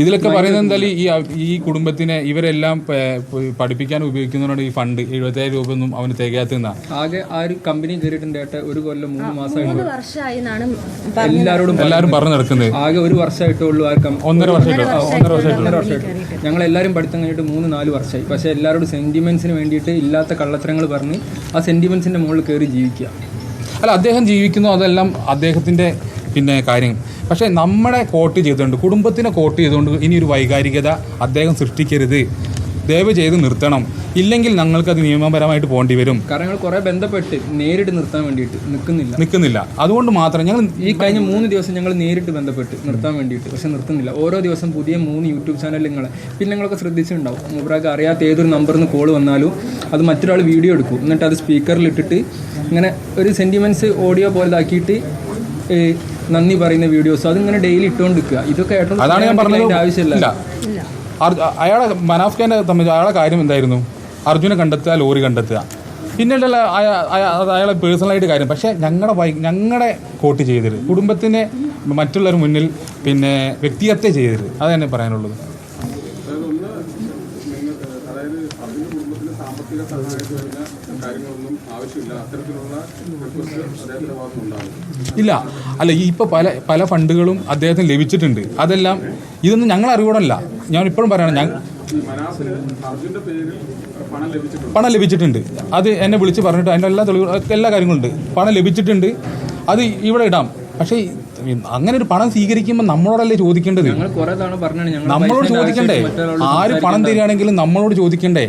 ഇതിലൊക്കെ പറയുന്നത് എന്തായാലും ഈ കുടുംബത്തിനെ ഇവരെല്ലാം പഠിപ്പിക്കാൻ ഉപയോഗിക്കുന്നതുകൊണ്ട് ഈ ഫണ്ട് 70,000 രൂപ ഒന്നും അവന് തികയാത്തുന്ന ആകെ ആ ഒരു കമ്പനി കയറിയിട്ടുണ്ട് 1 കൊല്ലം 3 മാസമായി എല്ലാവരും പറഞ്ഞു നടക്കുന്നത്. ആകെ 1 വർഷമായിട്ടുള്ളൂ. 1.5 വർഷമായിട്ടുള്ളൂ. ഞങ്ങൾ എല്ലാവരും പഠിത്തം കഴിഞ്ഞിട്ട് 3-4 വർഷമായി. പക്ഷേ എല്ലാവരോടും സെന്റിമെന്റ്സിന് വേണ്ടിയിട്ട് ഇല്ലാത്ത കള്ളത്തരങ്ങൾ പറഞ്ഞ് ആ സെന്റിമെന്റ്സിന്റെ മുകളിൽ കയറി ജീവിക്കുക. അല്ല, അദ്ദേഹം ജീവിക്കുന്നു, അതെല്ലാം അദ്ദേഹത്തിന്റെ കാര്യം. പക്ഷേ നമ്മളെ കോട്ട് ചെയ്തുകൊണ്ട്, കുടുംബത്തിനെ കോട്ട് ചെയ്തുകൊണ്ട് ഇനി ഒരു വൈകാരികത അദ്ദേഹം സൃഷ്ടിക്കരുത്, ദയവ് ചെയ്ത് നിർത്തണം. ഇല്ലെങ്കിൽ ഞങ്ങൾക്കത് നിയമപരമായിട്ട് പോകേണ്ടി വരും. കാരണം ഞങ്ങൾ കുറേ ബന്ധപ്പെട്ട് നേരിട്ട് നിർത്താൻ വേണ്ടിയിട്ട് നിൽക്കുന്നില്ല. അതുകൊണ്ട് മാത്രം ഞങ്ങൾ ഈ കഴിഞ്ഞ 3 ദിവസം ഞങ്ങൾ നേരിട്ട് ബന്ധപ്പെട്ട് നിർത്താൻ വേണ്ടിയിട്ട്, പക്ഷെ നിർത്തുന്നില്ല. ഓരോ ദിവസം പുതിയ 3 യൂട്യൂബ് ചാനൽ പിന്നെ നിങ്ങളൊക്കെ ശ്രദ്ധിച്ചിട്ടുണ്ടാവും. മൂപ്പരാൾക്ക് അറിയാത്ത ഏതൊരു നമ്പറിൽ നിന്ന് കോൾ വന്നാലും അത് മറ്റൊരാൾ വീഡിയോ എടുക്കും, എന്നിട്ട് അത് സ്പീക്കറിൽ ഇട്ടിട്ട് ഇങ്ങനെ ഒരു സെന്റിമെന്റ്സ് ഓഡിയോ പോലെ ഇതാക്കിയിട്ട് നന്ദി പറയുന്ന വീഡിയോസ് അതിങ്ങനെ ഡെയിലി ഇട്ടുകൊണ്ടിരിക്കുക. ഇതൊക്കെ അതാണ് ഞാൻ പറഞ്ഞത്. ആവശ്യമില്ല. അയാളെ മനാഫ് ഖാനെ സംബന്ധിച്ച് അയാളെ കാര്യം എന്തായിരുന്നു? അർജുനെ കണ്ടെത്തുക, ലോറി കണ്ടെത്തുക, പിന്നീടുള്ള അയാളെ പേഴ്സണലായിട്ട് കാര്യം. പക്ഷേ ഞങ്ങളുടെ കോട്ട് ചെയ്തത്, കുടുംബത്തിനെ മറ്റുള്ളവർ മുന്നിൽ വ്യക്തിഹത്യ ചെയ്തത്, അത് തന്നെ പറയാനുള്ളത്. ഇല്ല, അല്ല, ഇപ്പോൾ പല ഫണ്ടുകളും അദ്ദേഹത്തിന് ലഭിച്ചിട്ടുണ്ട്. അതെല്ലാം ഇതൊന്നും ഞങ്ങൾ അറിവോടല്ല. ഞാൻ ഇപ്പോഴും പറയണം, പണം ലഭിച്ചിട്ടുണ്ട്. അത് എന്നെ വിളിച്ച് പറഞ്ഞിട്ട് അതിൻ്റെ എല്ലാ കാര്യങ്ങളുണ്ട്. പണം ലഭിച്ചിട്ടുണ്ട്, അത് ഇവിടെ ഇടാം. പക്ഷേ അങ്ങനെ ഒരു പണം സ്വീകരിക്കുമ്പോൾ നമ്മളോടല്ലേ ചോദിക്കേണ്ടത്? നമ്മളോട് ചോദിക്കണ്ടേ? ആര് പണം തരികയാണെങ്കിലും നമ്മളോട് ചോദിക്കണ്ടേ?